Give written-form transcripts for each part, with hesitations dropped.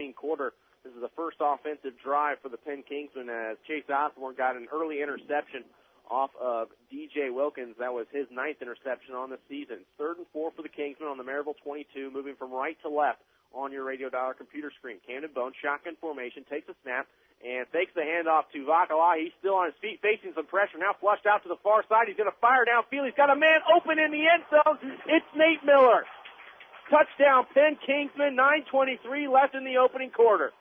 quarter. This is the first offensive drive for the Penn Kingsmen as Chase Osborne got an early interception off of DJ Wilkins. That was his 9th interception on the season. 3rd and 4 for the Kingsmen on the Maryville 22, moving from right to left on your radio dial computer screen. Camden Bone, shotgun formation, takes a snap and fakes the handoff to Vakala. He's still on his feet, facing some pressure. Now flushed out to the far side. He's going to fire downfield. He's got a man open in the end zone. It's Nate Miller. Touchdown, Penn Kingsmen, 9:23 left in the opening quarter.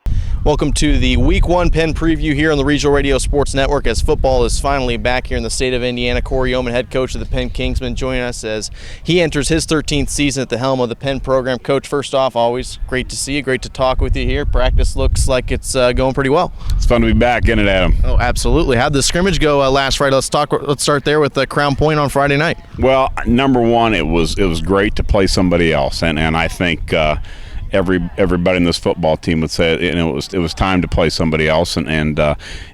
Welcome to the Week 1 Penn preview here on the Regional Radio Sports Network as football is finally back here in the state of Indiana. Cory Yeoman, head coach of the Penn Kingsmen, joining us as he enters his 13th season at the helm of the Penn program. Coach, first off, always great to see you, great to talk with you here. Practice looks like it's going pretty well. It's fun to be back, isn't it, Adam? Oh, absolutely. How'd the scrimmage go last Friday? Let's start there with Crown Point on Friday night. Well, number one, it was great to play somebody else, and I think everybody in this football team would say it was time to play somebody else, and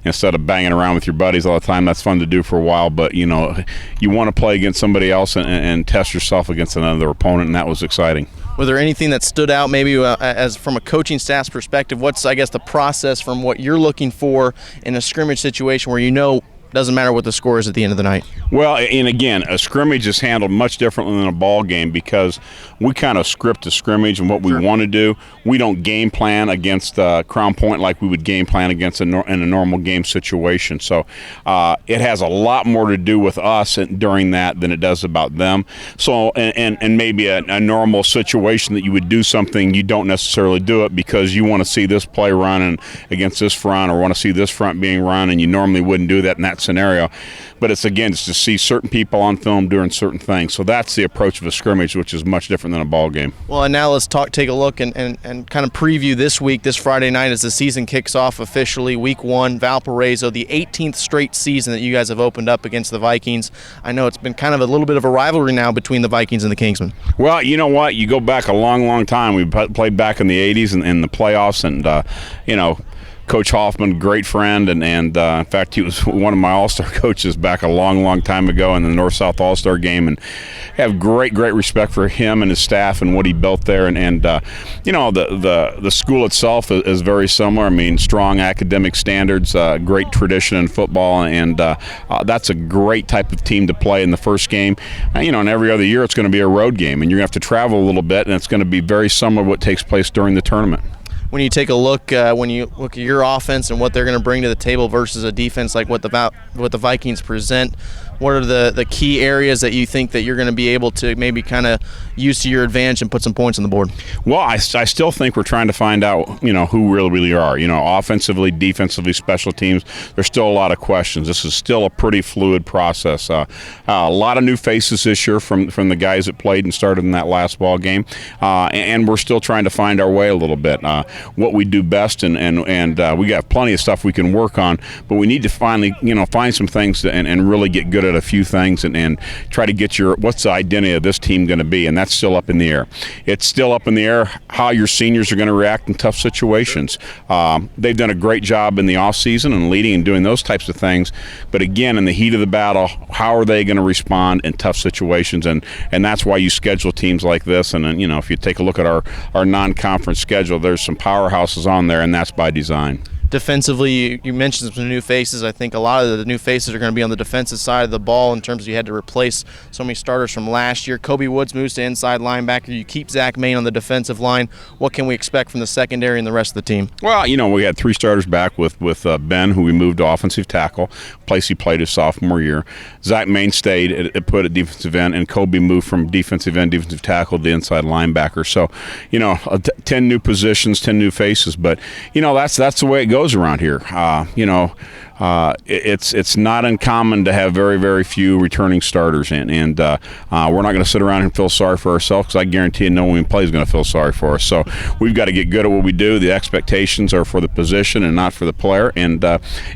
instead of banging around with your buddies all the time, that's fun to do for a while, but you want to play against somebody else and test yourself against another opponent, and that was exciting. Was there anything that stood out maybe as from a coaching staff's perspective? What's, I guess, the process from what you're looking for in a scrimmage situation where doesn't matter what the score is at the end of the night? Well, and again, a scrimmage is handled much differently than a ball game because we kind of script a scrimmage and what we want to do. We don't game plan against Crown Point like we would game plan against in a normal game situation. So it has a lot more to do with us during that than it does about them. So and maybe a normal situation that you would do something, you don't necessarily do it because you want to see this play run against this front or want to see this front being run, and you normally wouldn't do that in that scenario. But it's to see certain people on film doing certain things. So that's the approach of a scrimmage, which is much different than a ball game. Well, and now let's take a look and kind of preview this week, this Friday night, as the season kicks off officially. Week 1, Valparaiso, the 18th straight season that you guys have opened up against the Vikings. I know it's been kind of a little bit of a rivalry now between the Vikings and the Kingsmen. Well, you know what? You go back a long, long time. We played back in the 80s and in the playoffs, and Coach Hoffman, great friend, and in fact, he was one of my All-Star coaches back a long, long time ago in the North-South All-Star game, and have great respect for him and his staff and what he built there. The school itself is very similar. I mean, strong academic standards, great tradition in football, and that's a great type of team to play in the first game. And every other year it's going to be a road game, and you're going to have to travel a little bit, and it's going to be very similar to what takes place during the tournament. When you take a look, when you look at your offense and what they're going to bring to the table versus a defense like what the Vikings present, what are the key areas that you think that you're going to be able to maybe kind of use to your advantage and put some points on the board? Well, I still think we're trying to find out, who really are. Offensively, defensively, special teams, there's still a lot of questions. This is still a pretty fluid process. A lot of new faces this year from the guys that played and started in that last ball game, and we're still trying to find our way a little bit. What we do best, and we got plenty of stuff we can work on, but we need to finally, find some things and really get good at a few things and try to get what's the identity of this team going to be, and that's still up in the air. It's still up in the air how your seniors are going to react in tough situations. They've done a great job in the offseason and leading and doing those types of things, but again, in the heat of the battle, how are they going to respond in tough situations, and that's why you schedule teams like this. And then, if you take a look at our non-conference schedule, there's some powerhouses on there, and that's by design. Defensively, you mentioned some new faces. I think a lot of the new faces are going to be on the defensive side of the ball in terms of you had to replace so many starters from last year. Kobe Woods moves to inside linebacker. You keep Zach Main on the defensive line. What can we expect from the secondary and the rest of the team? Well, we had 3 starters back with Ben, who we moved to offensive tackle, place he played his sophomore year. Zach Main stayed put at defensive end, and Kobe moved from defensive end, defensive tackle to inside linebacker. So, 10 new positions, 10 new faces, but, that's the way it goes around here. It's not uncommon to have very, very few returning starters, and we're not going to sit around and feel sorry for ourselves, because I guarantee you no one who plays is going to feel sorry for us. So we've got to get good at what we do. The expectations are for the position and not for the player, and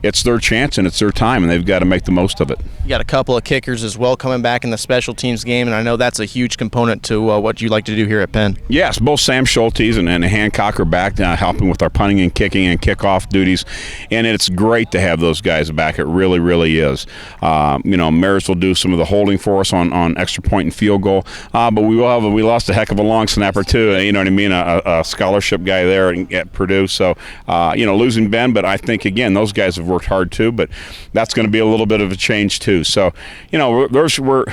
it's their chance and it's their time, and they've got to make the most of it. You got a couple of kickers as well coming back in the special teams game, and I know that's a huge component to what you like to do here at Penn. Yes, both Sam Schultes and Hancock are back helping with our punting and kicking and kickoff. duties, and it's great to have those guys back. It really, really is. Maris will do some of the holding for us on extra point and field goal, but we lost a heck of a long snapper too. You know what I mean? A scholarship guy there at Purdue. So losing Ben, but I think again those guys have worked hard too. But that's going to be a little bit of a change too. So we're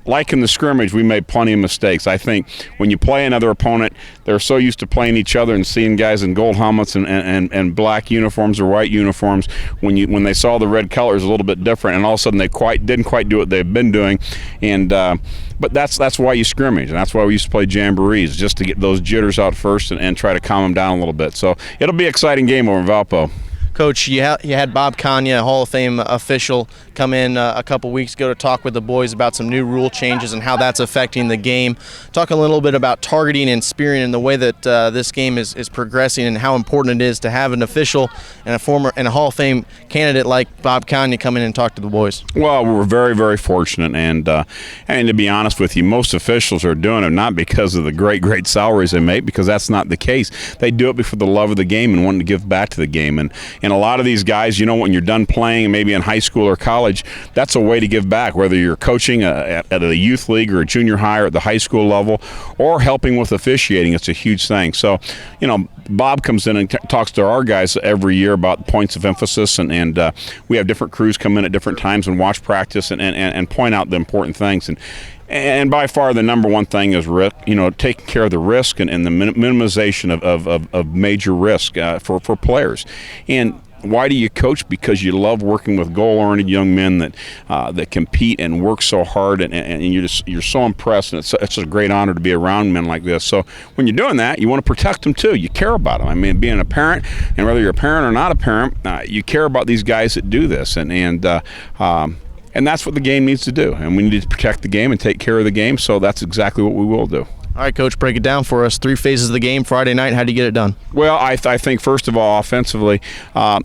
like in the scrimmage, we made plenty of mistakes. I think when you play another opponent, they're so used to playing each other and seeing guys in gold helmets and black uniforms or white uniforms. When they saw the red colors, a little bit different, and all of a sudden they didn't quite do what they've been doing. And but that's why you scrimmage, and that's why we used to play jamborees, just to get those jitters out first and try to calm them down a little bit. So it'll be an exciting game over in Valpo. Coach, you had Bob Kanya, a Hall of Fame official, come in a couple weeks ago to talk with the boys about some new rule changes and how that's affecting the game. Talk a little bit about targeting and spearing and the way that this game is progressing and how important it is to have an official and a Hall of Fame candidate like Bob Kanya come in and talk to the boys. Well, we're very, very fortunate, and to be honest with you, most officials are doing it not because of the great salaries they make, because that's not the case. They do it for the love of the game and wanting to give back to the game. And a lot of these guys, when you're done playing, maybe in high school or college, that's a way to give back, whether you're coaching at a youth league or a junior high or at the high school level, or helping with officiating. It's a huge thing. So, Bob comes in and talks to our guys every year about points of emphasis, and we have different crews come in at different times and watch practice and point out the important things. And by far the number one thing is risk, taking care of the risk and the minimization of major risk for players. And why do you coach? Because you love working with goal-oriented young men that compete and work so hard, and you're so impressed, and it's a great honor to be around men like this. So when you're doing that, you want to protect them too. You care about them. I mean, being a parent, and whether you're a parent or not a parent, you care about these guys that do this, and that's what the game needs to do. And we need to protect the game and take care of the game, so that's exactly what we will do. All right, Coach, break it down for us. 3 phases of the game Friday night. How do you get it done? Well, I think, first of all, offensively,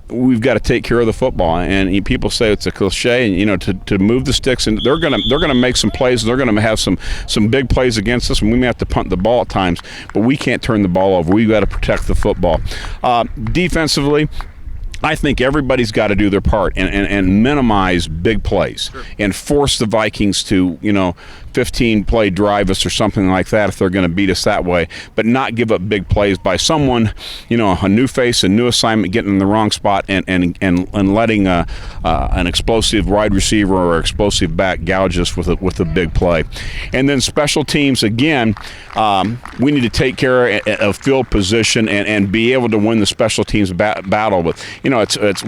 we've got to take care of the football. And people say it's a cliche, and to move the sticks, and they're gonna make some plays. They're gonna have some big plays against us, and we may have to punt the ball at times. But we can't turn the ball over. We've got to protect the football. Defensively, I think everybody's got to do their part and minimize big plays, sure, and force the Vikings to 15-play drive us or something like that if they're going to beat us that way, but not give up big plays by someone, a new face, a new assignment, getting in the wrong spot and letting an explosive wide receiver or explosive back gouge us with a big play. And then special teams, again, we need to take care of field position and be able to win the special teams battle. But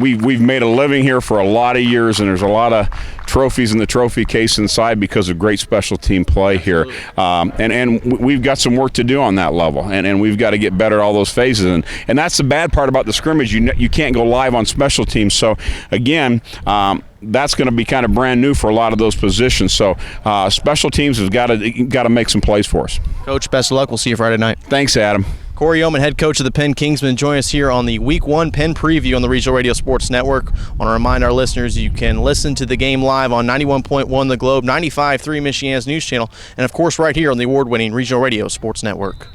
we've made a living here for a lot of years, and there's a lot of trophies in the trophy case inside because of great special team play here. And we've got some work to do on that level, and we've got to get better at all those phases. And that's the bad part about the scrimmage. You can't go live on special teams. So, again, that's going to be kind of brand new for a lot of those positions. So special teams has got to make some plays for us. Coach, best of luck. We'll see you Friday night. Thanks, Adam. Cory Yeoman, head coach of the Penn Kingsmen, join us here on the Week 1 Penn Preview on the Regional Radio Sports Network. I want to remind our listeners you can listen to the game live on 91.1 The Globe, 95.3 Michiana's News Channel, and of course right here on the award-winning Regional Radio Sports Network.